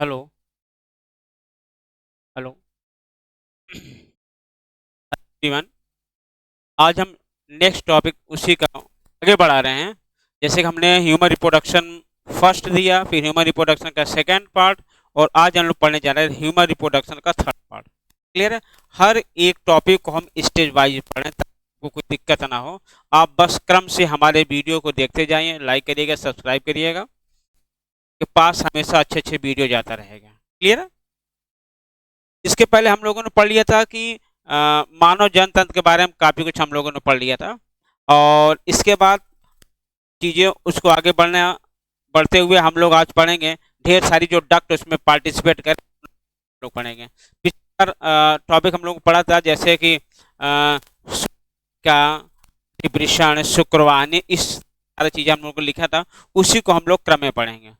Hello. Hello everyone. आज हम next topic उसी का आगे बढ़ा रहे हैं। जैसे कि हमने ह्यूमन रिप्रोडक्शन फर्स्ट दिया, फिर ह्यूमन रिप्रोडक्शन का सेकंड पार्ट, और आज हम लोग पढ़ने जा रहे हैं ह्यूमन रिप्रोडक्शन का थर्ड पार्ट। क्लियर है? हर एक टॉपिक को हम स्टेज वाइज पढ़ें ताकि आपको कोई दिक्कत ना हो। आप बस क्रम से हमारे वीडियो को देखते जाइए, लाइक करिएगा, सब्सक्राइब करिएगा। के पास हमेशा अच्छे अच्छे वीडियो जाता रहेगा। क्लियर है? इसके पहले हम लोगों ने पढ़ लिया था कि मानव जनतंत्र के बारे में काफ़ी कुछ हम लोगों ने पढ़ लिया था, और इसके बाद चीज़ें उसको आगे बढ़ते हुए हम लोग आज पढ़ेंगे ढेर सारी जो डक्ट उसमें पार्टिसिपेट कर लोग पढ़ेंगे। पिछला टॉपिक हम लोग पढ़ा था जैसे कि का डिब्रिशन, शुक्रवानी, इस सारी चीज़ें हम लोग को लिखा था, उसी को हम लोग क्रम में पढ़ेंगे।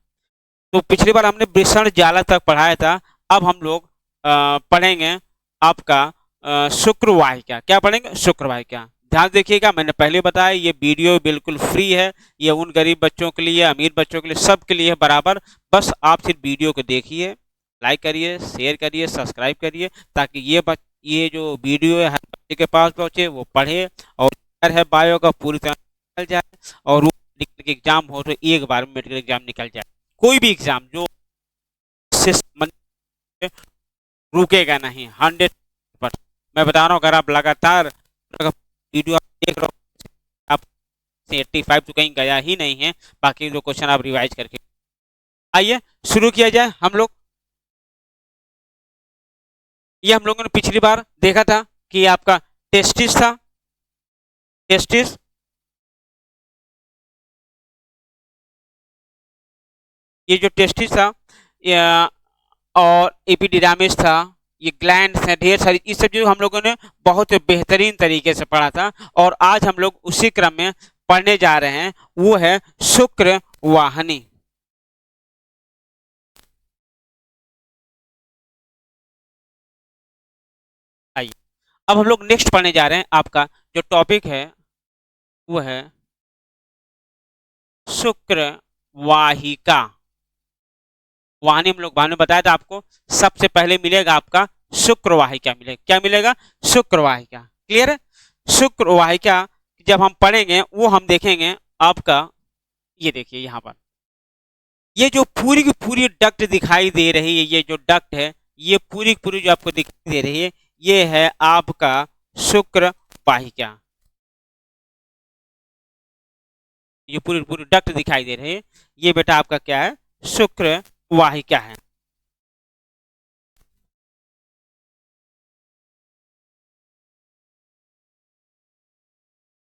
तो पिछली बार हमने वृषण जाला तक पढ़ाया था। अब हम लोग पढ़ेंगे आपका शुक्रवाहिका। क्या पढ़ेंगे? शुक्रवाहिका। ध्यान देखिएगा, मैंने पहले बताया ये वीडियो बिल्कुल फ्री है। ये उन गरीब बच्चों के लिए, अमीर बच्चों के लिए, सबके लिए है बराबर। बस आप सिर्फ वीडियो को देखिए, लाइक करिए, शेयर करिए, सब्सक्राइब करिए, ताकि ये जो वीडियो है हर बच्चे के पास पहुंचे, वो पढ़े और है बायो का पूरी तरह निकल जाए, और वो मेडिकल एग्जाम हो तो एक बार में मेडिकल एग्जाम निकल जाए। कोई भी एग्जाम जो से संबंधित रुकेगा नहीं, 100%। मैं बता रहा हूँ, अगर आप लगातार वीडियो आप देख रहे हो, आप 85 तो कहीं गया ही नहीं है। बाकी जो क्वेश्चन आप रिवाइज करके आइए शुरू किया जाए। हम लोग ये हम लोगों ने पिछली बार देखा था कि आपका टेस्टिस था। टेस्टिस, ये जो टेस्टिस था और एपिडिडामिस था, ये ग्लैंड्स हैं, ढेर सारी, इस सब जो हम लोगों ने बहुत बेहतरीन तरीके से पढ़ा था। और आज हम लोग उसी क्रम में पढ़ने जा रहे हैं, वो है शुक्र वाहिनी। आइए, अब हम लोग नेक्स्ट पढ़ने जा रहे हैं। आपका जो टॉपिक है वो है शुक्र वाहिका। वाहिनी हम लोग बाद में बताया था आपको। सबसे पहले मिलेगा आपका शुक्र वाहिका मिलेगा। क्या मिलेगा? शुक्र वाहिका। क्लियर है? शुक्र वाहिका जब हम पढ़ेंगे वो हम देखेंगे आपका, ये देखिए यहाँ पर ये जो पूरी की पूरी डक्ट दिखाई दे रही है, ये जो डक्ट है, ये पूरी की पूरी जो आपको दिखाई दे रही है, ये है आपका शुक्र वाहिका। ये पूरी पूरी डक्ट दिखाई दे रही है, ये बेटा आपका क्या है? शुक्र वाहिका है।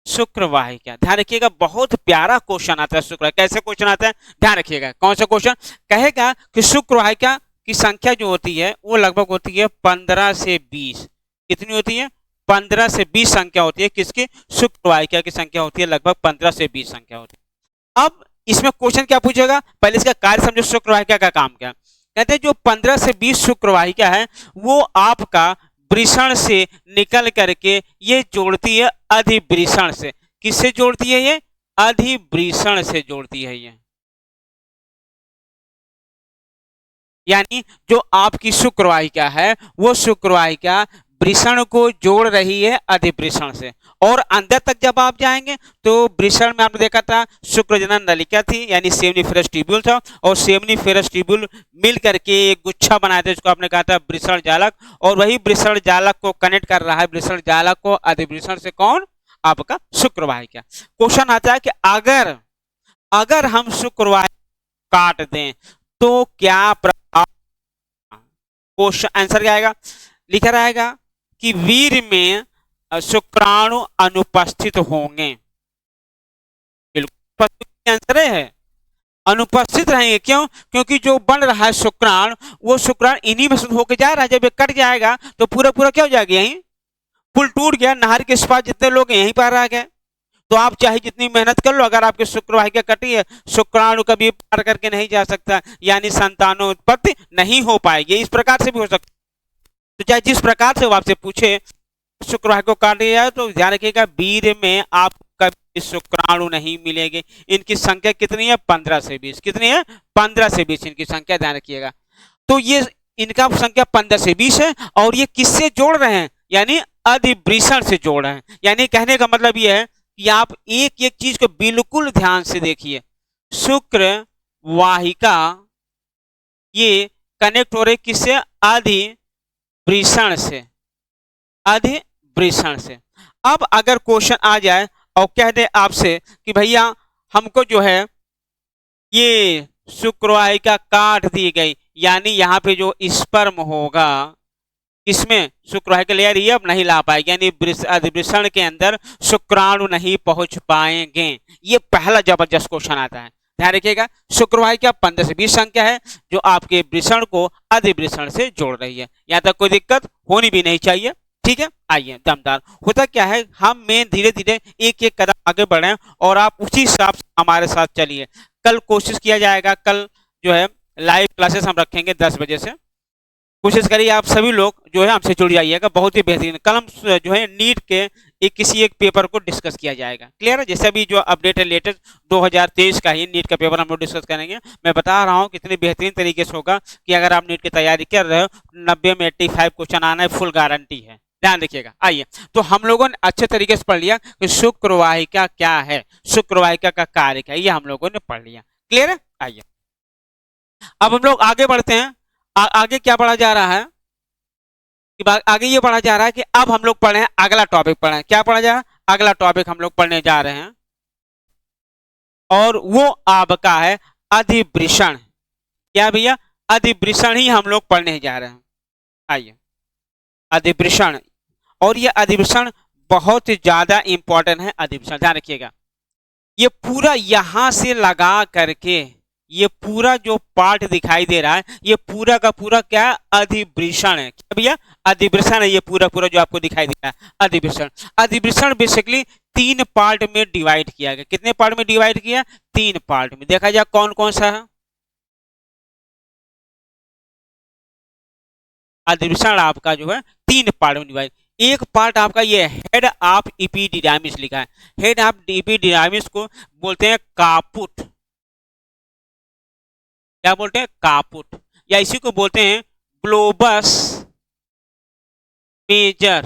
शुक्र वाहिका, ध्यान रखिएगा, बहुत प्यारा क्वेश्चन आता है शुक्र। कैसे क्वेश्चन आता है? ध्यान रखिएगा, कौन सा क्वेश्चन कहेगा कि शुक्र वाहिका की संख्या जो होती है वो लगभग होती है 15 से 20। कितनी होती है? 15 से 20 संख्या होती है। किसकी? शुक्र वाहिका की संख्या होती है लगभग 15 से 20 संख्या होती है। अब इसमें क्वेश्चन क्या पूछेगा, पहले इसका कार्य समझो, शुक्र वाहिका का काम क्या। कहते हैं जो 15 से 20 शुक्र वाहिका है वो आपका वृषण से निकल करके ये जोड़ती है अधिवृषण से। किससे जोड़ती है? ये अधिवृषण से जोड़ती है ये। यानी जो आपकी शुक्रवाहिका है वो शुक्रवाहिका वृषण को जोड़ रही है अधिवृषण से। और अंदर तक जब आप जाएंगे तो वृषण में आपने देखा था शुक्रजनन नलिका थी, यानी सेमनीफेरस ट्यूब्यूल था, और सेमनीफेरस ट्यूब्यूल मिल करके एक गुच्छा बनाए थे जिसको आपने कहा था वृषण जालक। और वही वृषण जालक को कनेक्ट कर रहा है, वृषण जालक को अधिवृषण से, कौन? आपका शुक्रवाहिका। क्वेश्चन आता है कि अगर अगर हम शुक्रवाहिका काट दें तो क्या प्रभाव? क्वेश्चन आंसर क्या आएगा? लिखा रहेगा कि वीर में शुक्राणु अनुपस्थित होंगे। बिल्कुल आंसर है, अनुपस्थित रहेंगे। क्यों? क्योंकि जो बन रहा है शुक्राणु, वो शुक्राणु इन्हीं में शुद्ध होकर जा रहा है। जब ये कट जाएगा तो पूरा पूरा क्या हो जाएगा? यहीं पुल टूट गया, नहर के इस पार जितने लोग यहीं पर आ गए। तो आप चाहे जितनी मेहनत कर लो, अगर आपकी शुक्रवाहिका कटी है, शुक्राणु कभी पार करके नहीं जा सकता, यानी संतानोत्पत्ति नहीं हो पाएगी। इस प्रकार से भी हो सकता है। तो चाहे जिस प्रकार से वो आपसे पूछे शुक्रवाहिका को काट दिया जाए, तो ध्यान रखिएगा वीर में आप कभी शुक्राणु नहीं मिलेंगे। इनकी संख्या कितनी है? 15 से 20। कितनी है? 15 से 20 इनकी संख्या, ध्यान रखिएगा। तो ये इनका संख्या 15 से 20 है, और ये किससे जोड़ रहे हैं, यानी अधिवृषण से जोड़ रहे हैं। यानी कहने का मतलब ये है कि आप एक एक चीज को बिल्कुल ध्यान से देखिए। शुक्र वाहिका ये कनेक्ट हो रही किससे, अधिवृषण से, अधिवृषण से। अब अगर क्वेश्चन आ जाए और कह दे आपसे कि भैया हमको जो है ये शुक्र वाहिका काट दी गई, यानी यहाँ पे जो स्पर्म होगा इसमें शुक्र वाहिका लेयर ये अब नहीं ला पाएगी, यानी अधिवृषण के अंदर शुक्राणु नहीं पहुंच पाएंगे। ये पहला जबरदस्त क्वेश्चन आता है, ध्यान रखिएगा। शुक्र वाहिका 15 से 20 संख्या है जो आपके वृषण को अधिवृषण से जोड़ रही है। यहाँ तक कोई दिक्कत होनी भी नहीं चाहिए, ठीक है। आइए, दमदार। होता क्या है, हम में धीरे धीरे एक एक कदम आगे बढ़े और आप उसी हिसाब से हमारे साथ चलिए। कल कोशिश किया जाएगा, कल जो है लाइव क्लासेस हम रखेंगे 10 बजे से। कोशिश करिए आप सभी लोग जो है हमसे जुड़ जाइएगा, बहुत ही बेहतरीन। कल हम जो है नीट के किसी एक पेपर को डिस्कस किया जाएगा, क्लियर है। जैसे अभी जो अपडेट है लेटेस्ट 2023 का ही नीट का पेपर हम लोग डिस्कस करेंगे। मैं बता रहा हूँ कितनी बेहतरीन तरीके से होगा कि अगर आप नीट की तैयारी कर रहे हो 90 में 85 क्वेश्चन आना है, फुल गारंटी है, ध्यान रखिएगा। आइए, तो हम लोगों ने अच्छे तरीके से पढ़ लिया कि शुक्र वाहिका क्या है, शुक्र वाहिका का कार्य क्या है, ये हम लोगों ने पढ़ लिया, क्लियर है। आइए अब हम लोग आगे बढ़ते हैं। आगे क्या पढ़ा जा रहा है कि आगे ये पढ़ा जा रहा है कि अब हम लोग पढ़े हैं अगला टॉपिक पढ़े हैं। क्या पढ़ा जा रहा है, अगला टॉपिक हम लोग पढ़ने जा रहे हैं और वो आपका है अधिवृषण। क्या भैया, अधिवृषण ही हम लोग पढ़ने जा रहे हैं। आइए, अधिवृषण, और ये अधिवृषण बहुत ज्यादा इंपॉर्टेंट है। अधिवृषण ध्यान रखिएगा, ये पूरा यहां से लगा करके ये पूरा जो पार्ट दिखाई दे रहा है ये पूरा का पूरा क्या है, अधिवृषण है। क्या भैया, अधिवृषण है ये पूरा पूरा जो आपको दिखाई दे रहा है, अधिवृषण। अधिवृषण बेसिकली 3 पार्ट में डिवाइड किया गया। कितने पार्ट में डिवाइड किया, 3 पार्ट में। देखा जाए कौन कौन सा है अधिवृषण आपका जो है 3 पार्ट में डिवाइड। एक पार्ट आपका ये हेड ऑफ इपिडिडाइमिस लिखा है। हेड ऑफ इपिडिडाइमिस को बोलते हैं कापुट। क्या बोलते हैं, कापुट, या इसी को बोलते हैं ग्लोबस मेजर।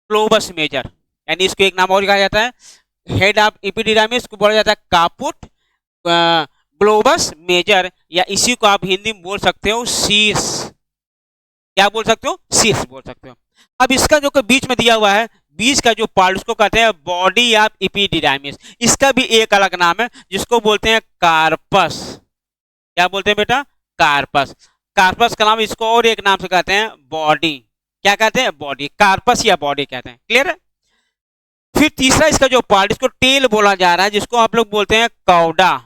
ग्लोबस मेजर, यानी इसको एक नाम और कहा जाता है, हेड ऑफ इपिडिडाइमिस को बोला जाता है कापुट, ग्लोबस मेजर, या इसी को आप हिंदी में बोल सकते हो शीर्ष। क्या बोल सकते हो, शीर्ष बोल सकते हो। अब इसका जो बीच में दिया हुआ है, बीच का जो पार्ट उसको कहते हैं बॉडी ऑफ इपिडिडाइमिस। इसका भी एक अलग नाम है जिसको बोलते हैं कार्पस। क्या बोलते हैं बेटा, कार्पस। कार्पस का नाम इसको और एक नाम से कहते हैं बॉडी। क्या कहते हैं, बॉडी, कार्पस या बॉडी कहते हैं, क्लियर है। फिर तीसरा इसका जो पार्ट, इसको टेल बोला जा रहा है, जिसको आप लोग बोलते हैं कौडा।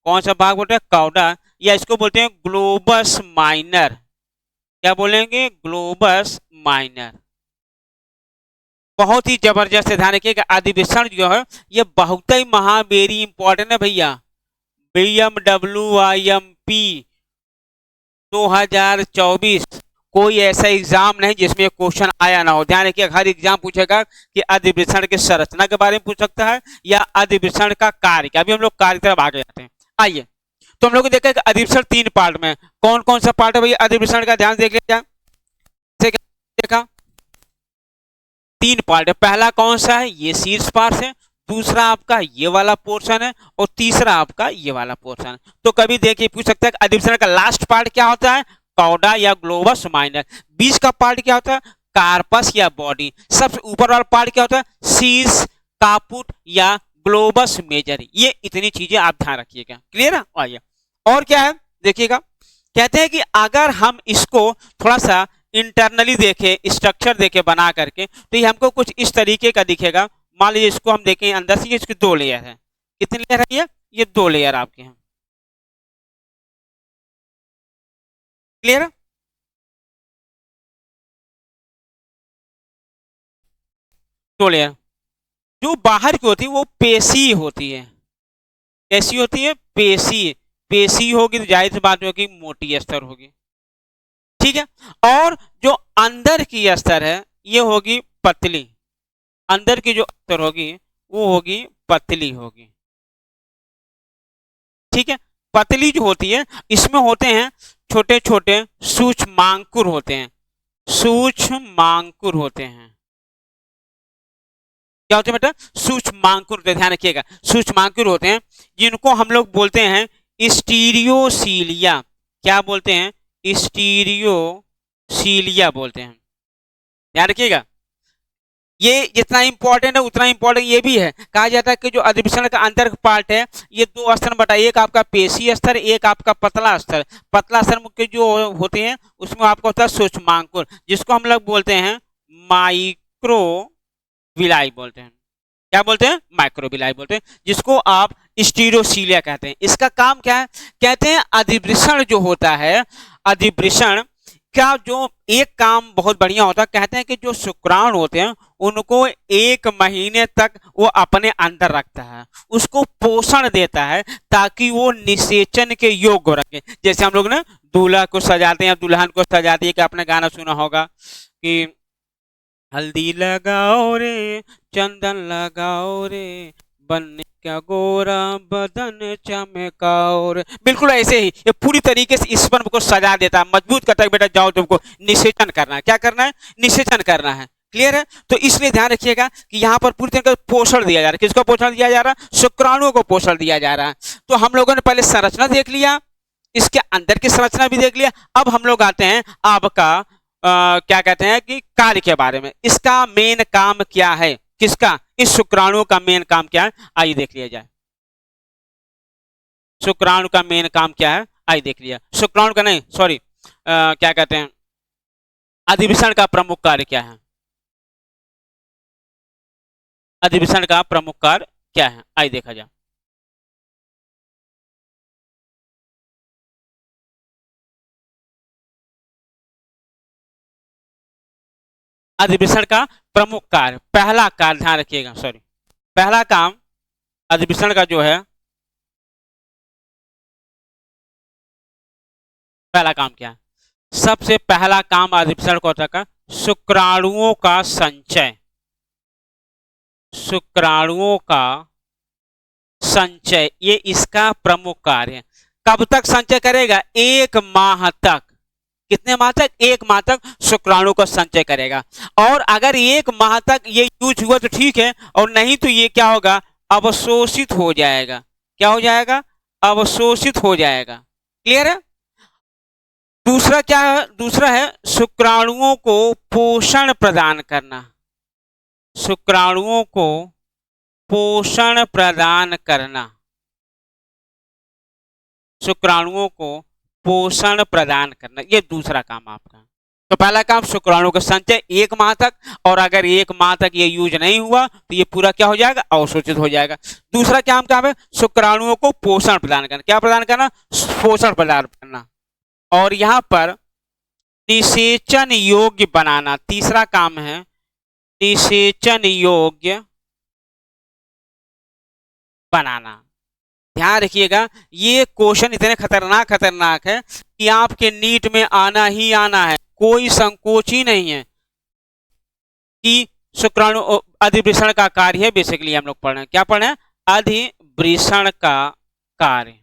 कौन सा भाग बोलते हैं, कौडा, या इसको बोलते हैं ग्लोबस माइनर। क्या बोलेंगे, ग्लोबस माइनर। बहुत ही जबरदस्त, ध्यान रखिएगा। अधिवृषण जो है ये बहुत ही वेरी इंपॉर्टेंट है भैया। BMWIMP 2024 कोई ऐसा एग्जाम नहीं जिसमें क्वेश्चन आया ना हो। ध्यान रखिए, हर एग्जाम पूछेगा कि अधिवृषण की संरचना के बारे में पूछ सकता है या अधिवृषण का कार्य। अभी हम लोग कार्य तरफ आगे जाते हैं। आइए, तो हम लोग देखा कि अधिवृषण 3 पार्ट में, कौन कौन सा पार्ट है भैया अधिवृषण का, ध्यान देख लिया। देखा 3 पार्ट है। पहला कौन सा है, ये शीर्ष पार्ट है, दूसरा आपका ये वाला पोर्शन है, और तीसरा आपका ये वाला पोर्शन है। तो कभी देखिए पूछ सकते हैं अधिवृषण का लास्ट पार्ट क्या होता है, कौडा या ग्लोबस माइनर। बीच का पार्ट क्या होता है, कार्पस या बॉडी। सबसे ऊपर वाला पार्ट क्या होता है, शीर्ष, कापुट या ग्लोबस मेजर। ये इतनी चीजें आप ध्यान रखिएगा, क्लियर है। आइए, और क्या है देखिएगा, कहते हैं कि अगर हम इसको थोड़ा सा इंटरनली देखें, स्ट्रक्चर देखें बना करके, तो ये हमको कुछ इस तरीके का दिखेगा। मान लीजिए इसको हम देखें अंदर से, इसकी 2 लेयर है। कितने लेयर है ये 2 लेयर आपके हैं, क्लियर है। दो लेयर जो बाहर की होती है वो पेशी होती है। कैसी होती है, पेशी। पेशी होगी तो जाहिर सी बात होगी मोटी अस्तर होगी, ठीक है। और जो अंदर की अस्तर है ये होगी पतली। अंदर की जो अस्तर होगी वो होगी पतली होगी, ठीक है। पतली जो होती है इसमें होते हैं छोटे छोटे सूक्ष्मांकुर होते हैं, सूक्ष्मांकुर होते हैं। क्या होते हैं बेटा? सूक्ष्मांकुर, ध्यान रखिएगा, सूक्ष्मांकुर होते हैं जिनको हम लोग बोलते हैं स्टीरियोसीलिया। क्या बोलते हैं? स्टीरियोसीलिया बोलते हैं। ध्यान रखिएगा, ये जितना इंपॉर्टेंट है उतना इंपॉर्टेंट ये भी है। कहा जाता है कि जो अधिवृषण का अंतर पार्ट है ये दो स्तर बटा, एक आपका पेशी स्तर, एक आपका पतला स्तर। पतला स्तर मुख्य जो होते हैं उसमें आपका होता है सूक्ष्मांकुर, जिसको हम लोग बोलते हैं माइक्रोविलाई बोलते हैं। क्या बोलते हैं? माइक्रोविलाई बोलते हैं, जिसको आप स्टीरियोसीलिया कहते हैं। इसका काम क्या है? कहते हैं अधिवृषण जो होता है, अधिवृषण का जो एक काम बहुत बढ़िया होता है, कहते हैं कि जो शुक्राणु होते हैं उनको 1 महीने तक वो अपने अंदर रखता है, उसको पोषण देता है ताकि वो निषेचन के योग्य रखे। जैसे हम लोग ना दूल्हा को सजाते हैं, दुल्हन को सजाते हैं, कि आपने गाना सुना होगा कि हल्दी लगाओ रे, चंदन लगाओ रे, बनने क्या गोरा बदन चमकाओ रे। बिल्कुल ऐसे ही ये पूरी तरीके से स्पर्म को सजा देता है, मजबूत करता है। बेटा जाओ, तुमको निषेचन करना है। क्या करना है? निषेचन करना है। क्लियर है? तो इसलिए ध्यान रखिएगा कि यहाँ पर पूरी तरीके से पोषण दिया जा रहा है। किसको पोषण दिया जा रहा है? शुक्राणुओं को पोषण दिया जा रहा है। तो हम लोगों ने पहले संरचना देख लिया, इसके अंदर की संरचना भी देख लिया। अब हम लोग आते हैं आपका क्या कहते हैं कि कार्य के बारे में। इसका मेन काम क्या है? किसका? इस शुक्राणु का मेन काम क्या है? आइए देख लिया जाए। शुक्राणु का मेन काम क्या है? आइए देख लिया। शुक्राणु का नहीं, सॉरी, क्या कहते हैं, अधिवृषण का प्रमुख कार्य क्या है? अधिवृषण का प्रमुख कार्य क्या है? आइए देखा जाए। अधिवृषण का प्रमुख कार्य, पहला कार्य ध्यान रखिएगा, सॉरी, पहला काम अधिवृषण का जो है, पहला काम क्या है? सबसे पहला काम अधिवृषण को होता है शुक्राणुओं का संचय। शुक्राणुओं का संचय, ये इसका प्रमुख कार्य है। कब तक संचय करेगा? 1 माह तक। कितने माह तक? 1 माह तक शुक्राणु का संचय करेगा। और अगर 1 माह तक ये यूज हुआ तो ठीक है, और नहीं तो ये क्या होगा? अवशोषित हो जाएगा। क्या हो जाएगा? अवशोषित हो जाएगा। क्लियर है? दूसरा क्या है? दूसरा है शुक्राणुओं को पोषण प्रदान करना। शुक्राणुओं को पोषण प्रदान करना, शुक्राणुओं को पोषण प्रदान करना, ये दूसरा काम आपका। तो पहला काम शुक्राणु का संचय 1 माह तक, और अगर 1 माह तक ये यूज नहीं हुआ तो ये पूरा क्या हो जाएगा? अवशोषित हो जाएगा। दूसरा काम क्या है? शुक्राणुओं को पोषण प्रदान करना। क्या प्रदान करना? पोषण प्रदान करना। और यहां पर निषेचन योग्य बनाना, तीसरा काम है निषेचन योग्य बनाना। ध्यान रखिएगा, ये क्वेश्चन इतने खतरनाक है कि आपके नीट में आना ही आना है, कोई संकोच ही नहीं है। कि शुक्राणु अधिवृषण का कार्य है, बेसिकली हम लोग पढ़ रहे हैं। क्या पढ़ रहे हैं? अधिवृषण का कार्य।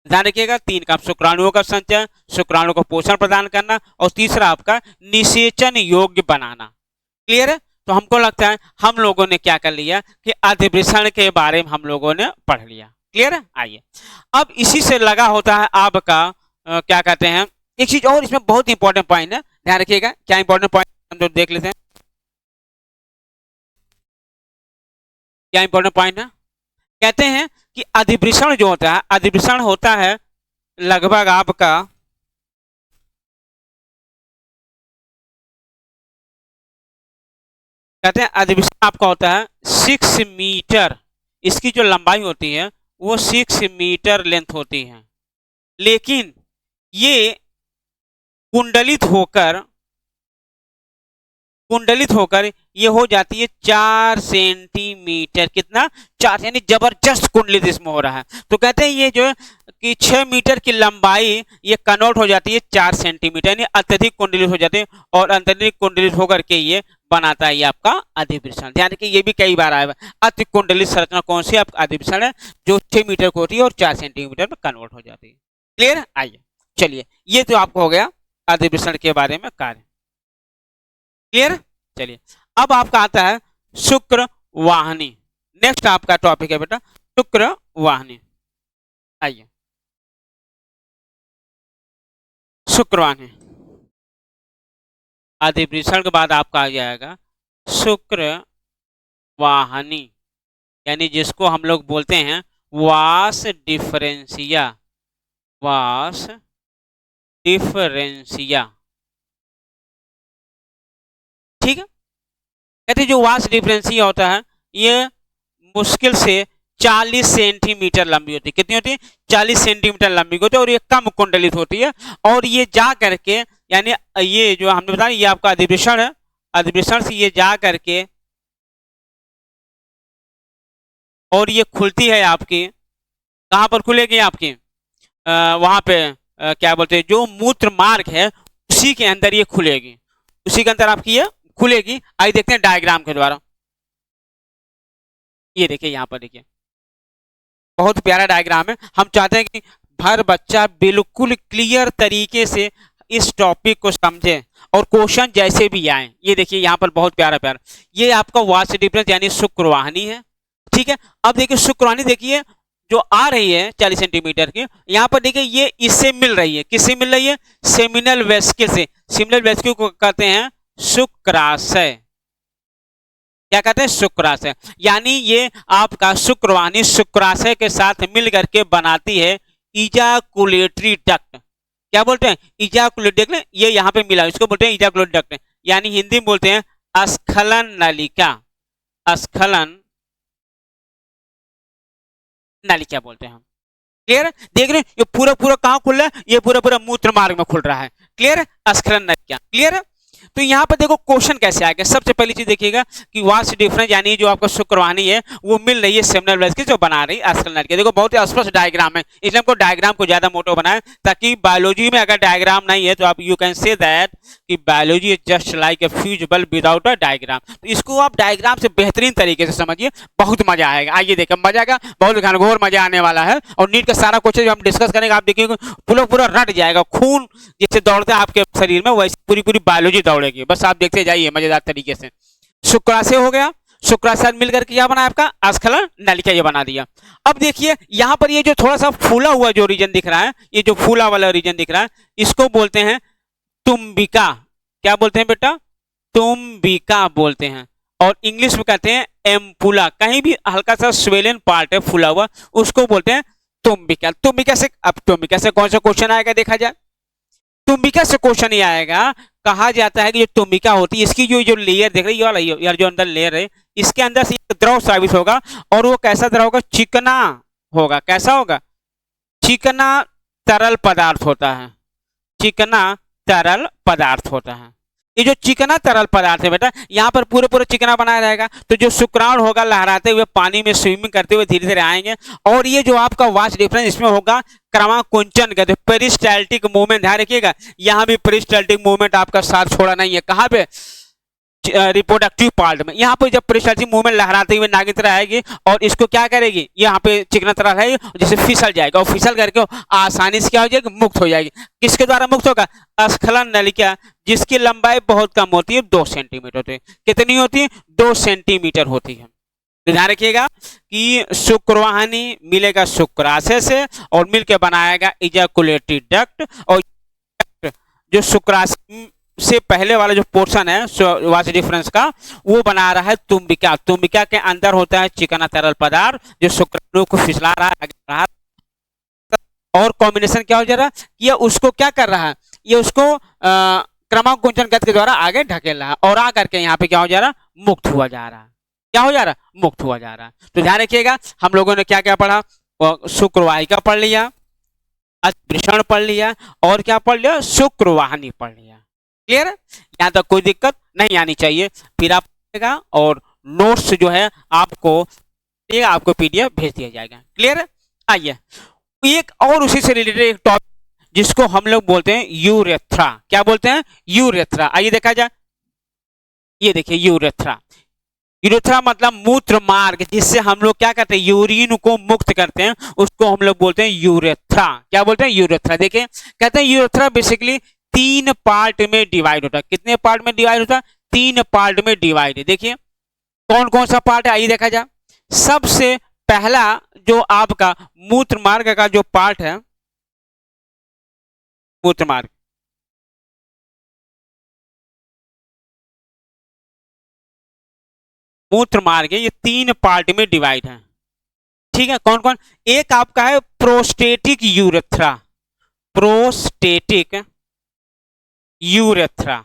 ध्यान रखिएगा, 3 काम, शुक्राणुओं का संचय, शुक्राणु को पोषण प्रदान करना, और तीसरा आपका निषेचन योग्य बनाना। क्लियर है? तो हमको लगता है हम लोगों ने क्या कर लिया कि अधिवृषण के बारे में हम लोगों ने पढ़ लिया। क्लियर है? आइए, अब इसी से लगा होता है आपका क्या कहते हैं, एक चीज और इसमें बहुत इंपॉर्टेंट पॉइंट है, ध्यान रखिएगा। क्या इंपॉर्टेंट पॉइंट हम लोग देख लेते हैं। क्या इंपॉर्टेंट पॉइंट है? कहते हैं कि अधिवृषण जो होता है, अधिवृषण होता है लगभग आपका कहते हैं अधिवृषण आपका होता है 6 मीटर। इसकी जो लंबाई होती है वो 6 मीटर लेंथ होती है, लेकिन ये कुंडलित होकर ये हो जाती है 4 सेंटीमीटर। कितना? 4, यानी जबरदस्त कुंडलित इसमें हो रहा है। तो कहते हैं ये जो है कि 6 मीटर की लंबाई ये कन्वर्ट हो जाती है 4 सेंटीमीटर, यानी अत्यधिक कुंडलित हो जाते हैं, और अत्यधिक कुंडलित होकर के ये बनाता है ये आपका अधिवृषण। ध्यान रखिए, ये भी कई बार आया है। अति कुंडलित संरचना कौन सी? आपका अधिवृषण है, जो 6 मीटर को होती है और 4 सेंटीमीटर में कन्वर्ट हो जाती है। क्लियर? आइए चलिए, ये तो आपको हो गया अधिवेशन के बारे में कार्य। क्लियर? चलिए अब आपका आता है शुक्र वाहिनी। नेक्स्ट आपका टॉपिक है बेटा शुक्र वाहिनी। आइए शुक्र वाहिनी अधिवेशन के बाद आपका आ जाएगा शुक्र वाहिनी, यानी जिसको हम लोग बोलते हैं वास डिफरेंशिया। वास डिफरेंशिया, ठीक है। कहते जो वास डिफरेंशिया होता है ये मुश्किल से 40 सेंटीमीटर लंबी होती है। कितनी होती है? 40 सेंटीमीटर लंबी होती है और ये कम कुंडलित होती है। और ये जा करके, यानी ये जो हमने बताया ये आपका अधिवेशन है, अधिवेशन से ये जा करके और ये खुलती है आपकी, कहाँ पर खुलेगी? आपकी वहां पे क्या बोलते हैं जो मूत्र मार्ग है उसी के अंदर ये खुलेगी, उसी के अंदर आपकी ये खुलेगी। आइए देखते हैं डायग्राम के द्वारा। ये देखिए यहाँ पर देखिए बहुत प्यारा डायग्राम है। हम चाहते हैं कि हर बच्चा बिल्कुल क्लियर तरीके से इस टॉपिक को समझे और क्वेश्चन जैसे भी आए। ये देखिए यहाँ पर बहुत प्यारा प्यारा, ये आपका वास डिफरेंस यानी शुक्रवाहिनी है, ठीक है। अब देखिए शुक्रवाहिनी देखिए जो आ रही है 40 सेंटीमीटर की, यहाँ पर देखिए ये इससे मिल रही है। किससे मिल रही है? सेमिनल वेस्किल से। सेमिनल वेस्किल को कहते हैं शुक्राशय। क्या कहते हैं? शुक्राशय। यानी ये आपका शुक्रवाहिनी शुक्राशय के साथ मिल करके बनाती है इजाकुलेटरी डक्ट। क्या बोलते हैं? इजाकुलेटरी डक्ट। ये यहाँ पे मिला, इसको बोलते हैं इजाकुलेटरी डक्ट, यानी हिंदी में बोलते हैं स्खलन नलिका। स्खलन नलिका बोलते हैं हम। क्लियर? देख रहे हैं ये पूरा पूरा कहाँ खुल रहा है? ये पूरा पूरा मूत्र मार्ग में खुल रहा है। क्लियर? स्खलन नलिका। क्लियर? तो यहाँ पर देखो क्वेश्चन कैसे आएगा। सबसे पहली चीज देखिएगा कि वास डिफरेंस यानी जो आपका शुक्रवाहिनी है वो मिल रही है सेमिनल वेस्किल जो बना रही है स्खलन नलिका। देखो बहुत ही स्पष्ट डायग्राम है, इसलिए हमको डायग्राम को ज्यादा मोटो बनाए ताकि बायोलॉजी में अगर डायग्राम नहीं है तो आप यू कैन से दैट कि biology is just like a fuse bulb without a diagram. तो इसको आप डायग्राम से बेहतरीन तरीके से समझिए, बहुत मजा आएगा। आइए देखिए मजा आएगा, बहुत घनघोर मजा आने वाला है। और नीट का सारा क्वेश्चन जो हम डिस्कस करेंगे आप देखिए पूरा पूरा रट जाएगा। खून जैसे दौड़ते हैं आपके शरीर में वैसे पूरी पूरी बायोलॉजी दौड़ेगी, बस आप देखते जाइए मजेदार तरीके से। शुक्राशय हो गया, शुक्राशय मिलकर के क्या बना आपका स्खलन नलिका ये बना दिया। अब देखिए यहाँ पर ये जो थोड़ा सा फूला हुआ जो रीजन दिख रहा है, ये जो फूला वाला रीजन दिख रहा है इसको बोलते हैं तुम्बिका। क्या बोलते हैं बेटा? तुम्बिका बोलते हैं। और इंग्लिश में कहते हैं एम्पुला। कहीं भी हल्का सा स्वेलन पार्ट है फूला हुआ उसको बोलते हैं तुम्बिका। तुम्बिका से, अब तुम्बिका से कौन सा क्वेश्चन आएगा देखा जाए। तुम्बिका से क्वेश्चन ये आएगा, कहा जाता है कि जो तुम्बिका होती है इसकी जो लेयर देख रही है यार जो अंदर लेयर है इसके अंदर से एक द्रव स्रावित होगा और वो कैसा द्रव होगा? चिकना होगा। कैसा होगा? चिकना तरल पदार्थ होता है। चिकना तरल पदार्थ होता है। ये जो चिकना तरल पदार्थ है बेटा यहाँ पर पूरे पूरे चिकना बनाया रहेगा। तो जो शुक्राणु होगा लहराते हुए पानी में स्विमिंग करते हुए धीरे धीरे आएंगे और ये जो आपका वास डिफरेंस इसमें होगा क्रमाकुंचन कहते हैं पेरिस्टाल्टिक मूवमेंट। ध्यान रखिएगा यहाँ भी पेरिस्टाल्टिक मूवमेंट आपका साथ छोड़ा नहीं है। कहाँ पे? रिप्रोडक्टिव पार्ट में। यहाँ पे जब पेरिस्टाल्टिक मूवमेंट लहराते हुए नागिन तरह आएगी और इसको क्या करेगी? यहाँ पे चिकना तरह है जैसे फिसल जाएगा और फिसल करके आसानी से क्या हो जाएगी? मुक्त हो जाएगी। किसके द्वारा मुक्त होगा? स्खलन नलिका, जिसकी लंबाई बहुत कम होती है, 2 सेंटीमीटर होती है। कितनी होती है? 2 सेंटीमीटर होती है। ध्यान रखिएगा कि शुक्रवाहिनी मिलेगा शुक्राशय से और मिलकर बनाएगा इजाकुलेटरी डक्ट। और जो शुक्राशय से पहले वाला जो पोर्शन है वास डिफरेंस का वो बना रहा है तुम्बिका। तुम्बिका के अंदर होता है चिकना तरल पदार्थ जो शुक्राणु को फिसला रहा है और कॉम्बिनेशन क्या हो जा रहा है? ये उसको क्या कर रहा है? ये उसको क्रमाकुंचन गति के द्वारा आगे ढकेल रहा है और आ करके यहाँ पे क्या हो जा रहा है? मुक्त हुआ जा रहा है। क्या हो जा रहा है? मुक्त हुआ जा रहा है। तो ध्यान रखिएगा हम लोगों ने क्या क्या पढ़ा? शुक्रवाहिका पढ़ लिया, अधिवेशन पढ़ लिया और क्या पढ़ लिया? शुक्रवाहिनी पढ़ लिया। क्लियर? यहाँ तक कोई दिक्कत नहीं आनी चाहिए। फिर आप पढ़ेगा और नोट्स जो है आपको पीडीएफ भेज दिया जाएगा। क्लियर? आइए एक और उसी से रिलेटेड एक टॉपिक जिसको हम लोग बोलते हैं यूरेथ्रा। क्या बोलते हैं? यूरेथ्रा। आइए देखा जाए, ये देखिए यूरेथ्रा। यूरेथ्रा मतलब मूत्र मार्ग, जिससे हम लोग क्या करते हैं, यूरिन को मुक्त करते हैं, उसको हम लोग बोलते हैं यूरेथ्रा। क्या बोलते हैं, यूरेथ्रा। देखिए कहते हैं यूरेथ्रा बेसिकली 3 पार्ट में डिवाइड होता है। कितने पार्ट में डिवाइड होता है, 3 पार्ट में डिवाइड है। देखिए कौन कौन सा पार्ट है, आइए देखा जाए। सबसे पहला जो आपका मूत्र मार्ग का जो पार्ट है, मूत्र मार्ग, मूत्र मार्ग है, ये 3 पार्ट में डिवाइड है। ठीक है, कौन कौन, एक आपका है प्रोस्टेटिक यूरेथ्रा, प्रोस्टेटिक यूरेथ्रा।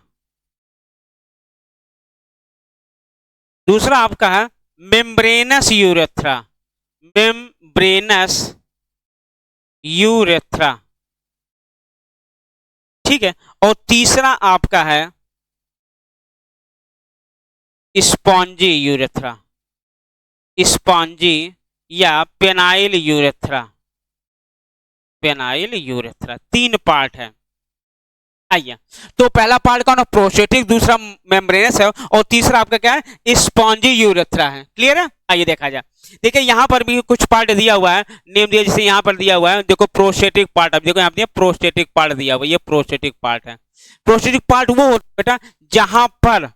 दूसरा आपका है मेम्ब्रेनस यूरेथ्रा, मेम्ब्रेनस यूरेथ्रा। ठीक है, और तीसरा आपका है स्पॉन्जी यूरेथ्रा, स्पॉन्जी या penile urethra, penile urethra. 3 part है। आइए, तो पहला पार्ट कौन है, प्रोस्टेटिक, दूसरा मेम्ब्रेनस है, और तीसरा आपका क्या है, स्पॉन्जी यूरेथ्रा है। क्लियर है, आइए देखा जाए। देखिए यहां पर भी कुछ पार्ट दिया हुआ है, नेम दिया, जैसे यहां पर दिया हुआ है, देखो प्रोस्टेटिक पार्ट, अब देखो यहां पर प्रोस्टेटिक पार्ट दिया हुआ है, ये प्रोस्टेटिक पार्ट है। प्रोस्टेटिक पार्ट वो होता है बेटा जहां पर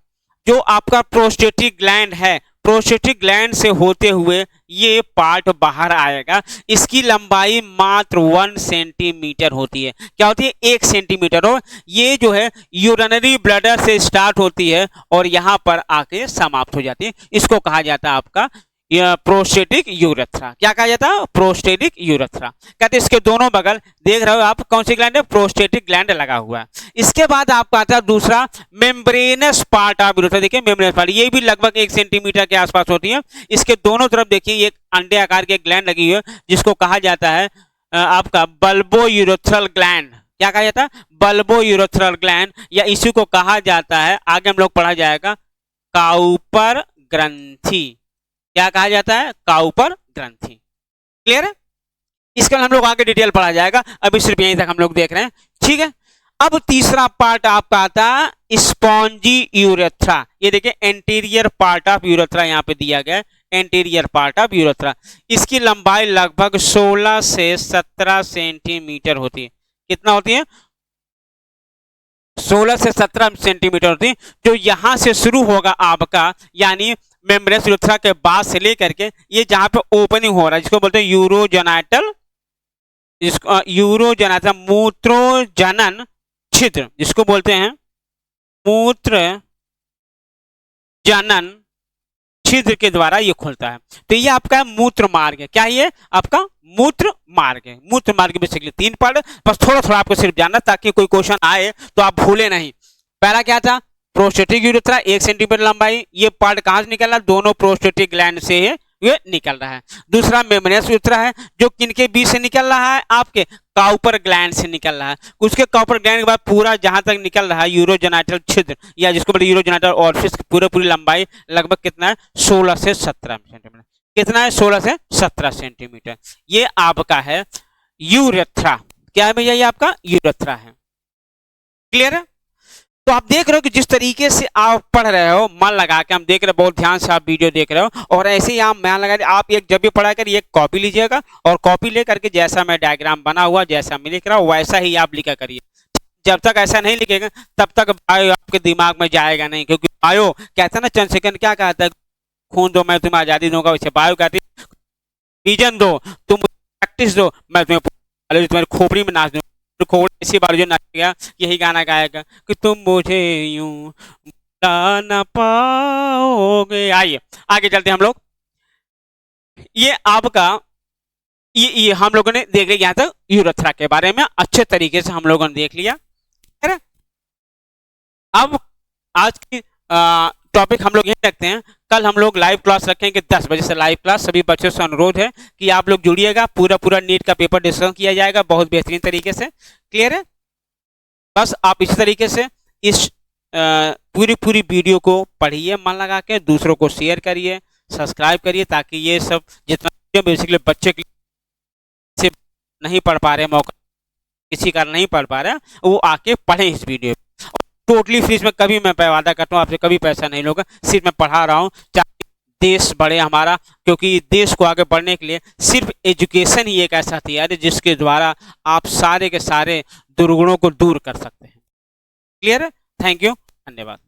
जो आपका प्रोस्टेटिक ग्लैंड है, प्रोस्टेटिक ग्लैंड से होते हुए ये पार्ट बाहर आएगा। इसकी लंबाई मात्र 1 सेंटीमीटर होती है। क्या होती है, 1 सेंटीमीटर। हो ये जो है यूरिनरी ब्लडर से स्टार्ट होती है और यहाँ पर आके समाप्त हो जाती है। इसको कहा जाता है आपका प्रोस्टेटिक यूरेथ्रा। क्या कहा जाता है, प्रोस्टेटिक यूरेथ्रा। कहते हैं इसके दोनों बगल देख रहे हो आप, कौन सी ग्लैंड है, प्रोस्टेटिक ग्लैंड लगा हुआ है। इसके बाद आपका आता है दूसरा मेम्ब्रेनस पार्ट ऑफ यूरेथ्रा। देखिए मेम्ब्रेनस पार्ट, ये भी लगभग 1 सेंटीमीटर के आसपास होती है। इसके दोनों तरफ देखिए एक अंडे आकार की ग्लैंड लगी हुई है, जिसको कहा जाता है आपका बल्बो यूरेथ्रल ग्लैंड। क्या कहा जाता है, बल्बो यूरेथ्रल ग्लैंड, या इसी को कहा जाता है, आगे हम लोग पढ़ा जाएगा, काउपर ग्रंथि। क्या कहा जाता है, काउपर ग्रंथि। क्लियर है, इसका हम लोग आगे डिटेल पढ़ा जाएगा, अभी सिर्फ यहीं तक हम लोग देख रहे हैं। ठीक है, अब तीसरा पार्ट आपका आता है स्पॉन्जी यूरेथ्रा। ये देखिए एंटीरियर पार्ट ऑफ यूरेथ्रा यहाँ पे दिया गया है, एंटीरियर पार्ट ऑफ यूरेथ्रा। इसकी लंबाई लगभग 16 से 17 सेंटीमीटर होती है। कितना होती है, 16 से 17 सेंटीमीटर होती है। जो यहां से शुरू होगा आपका, यानी मेम्ब्रेनस यूरेथ्रा के बाद से लेकर के ये जहां पे ओपनिंग हो रहा है, जिसको बोलते हैं यूरोजेनाइटल, जिसको यूरोजेनाइटल मूत्रोजनन छिद्र, जिसको बोलते हैं मूत्र जनन छिद्र के द्वारा ये खुलता है। तो ये आपका मूत्र मार्ग है। क्या ये आपका मूत्र मार्ग है। मूत्र मार्ग बेसिकली 3 पार्ट, बस थोड़ा थोड़ा आपको सिर्फ जानना, ताकि कोई क्वेश्चन आए तो आप भूले नहीं। पहला क्या था, प्रोस्टेटिक यूरेथ्रा, 1 सेंटीमीटर लंबाई। ये पार्ट कहां से निकल रहा है, दोनों प्रोस्टेटिक ग्लैंड से ये निकल रहा है। दूसरा मेम्ब्रेनस यूरेथ्रा है, जो किनके बीच से निकल रहा है, आपके काउपर ग्लैंड से निकल रहा है। उसके काउपर ग्लैंड के बाद पूरा जहां तक निकल रहा है यूरोजेनाइटल छिद्र, या जिसको बोलते हैं यूरोजेनाइटल ऑरिफिस, पूरी लंबाई लगभग कितना है, 16 से 17 सेंटीमीटर। कितना है, 16 से 17 सेंटीमीटर। ये आपका है यूरेथ्रा। क्या है भैया, ये आपका यूरेथ्रा है। क्लियर है, तो आप देख रहे हो कि जिस तरीके से आप पढ़ रहे हो, मन लगा के हम देख रहे हो, बहुत ध्यान से आप वीडियो देख रहे हो, और ऐसे ही आप मन लगा, आप एक जब भी पढ़ा कर एक कॉपी लीजिएगा, और कॉपी लेकर के जैसा मैं डायग्राम बना हुआ, जैसा मैं लिख रहा हूँ, वैसा ही आप लिखा करिए। जब तक ऐसा नहीं लिखेगा तब तक बायो आपके दिमाग में जाएगा नहीं, क्योंकि बायो कहता है ना, चंद्रशेखर क्या कहता है, खून दो मैं तुम्हें आजादी दूंगा, वैसे बायो कहती है विजन दो, तुम प्रैक्टिस दो, मैं तुम्हें तुम्हारी खोपड़ी में नाच दूंगा। इसी बार जो नाचेगा यही गाना गाएगा कि तुम मुझे यूं भुला ना पाओगे। आइए आगे चलते हैं हम लोग। ये आपका ये हम लोगों ने देख लिया, यहाँ तक यूरेथ्रा के बारे में अच्छे तरीके से हम लोगों ने देख लिया है। अब आज की टॉपिक हम लोग यही रखते हैं। कल हम लोग लाइव क्लास रखेंगे 10 बजे से लाइव क्लास। सभी बच्चों से अनुरोध है कि आप लोग जुड़िएगा, पूरा नीट का पेपर डिस्कस किया जाएगा बहुत बेहतरीन तरीके से। क्लियर है, बस आप इसी तरीके से इस पूरी वीडियो को पढ़िए, मन लगा के, दूसरों को शेयर करिए, सब्सक्राइब करिए, ताकि ये सब जितना बेसिकली बच्चे से नहीं पढ़ पा रहे, मौका किसी कारण नहीं पढ़ पा रहे, वो आके पढ़ें इस वीडियो। टोटली फ्री में, कभी मैं वादा करता हूँ आपसे, कभी पैसा नहीं लूंगा, सिर्फ मैं पढ़ा रहा हूँ। देश बढ़े हमारा, क्योंकि देश को आगे बढ़ने के लिए सिर्फ एजुकेशन ही एक ऐसा हथियार है जिसके द्वारा आप सारे के सारे दुर्गुणों को दूर कर सकते हैं। क्लियर है? थैंक यू, धन्यवाद।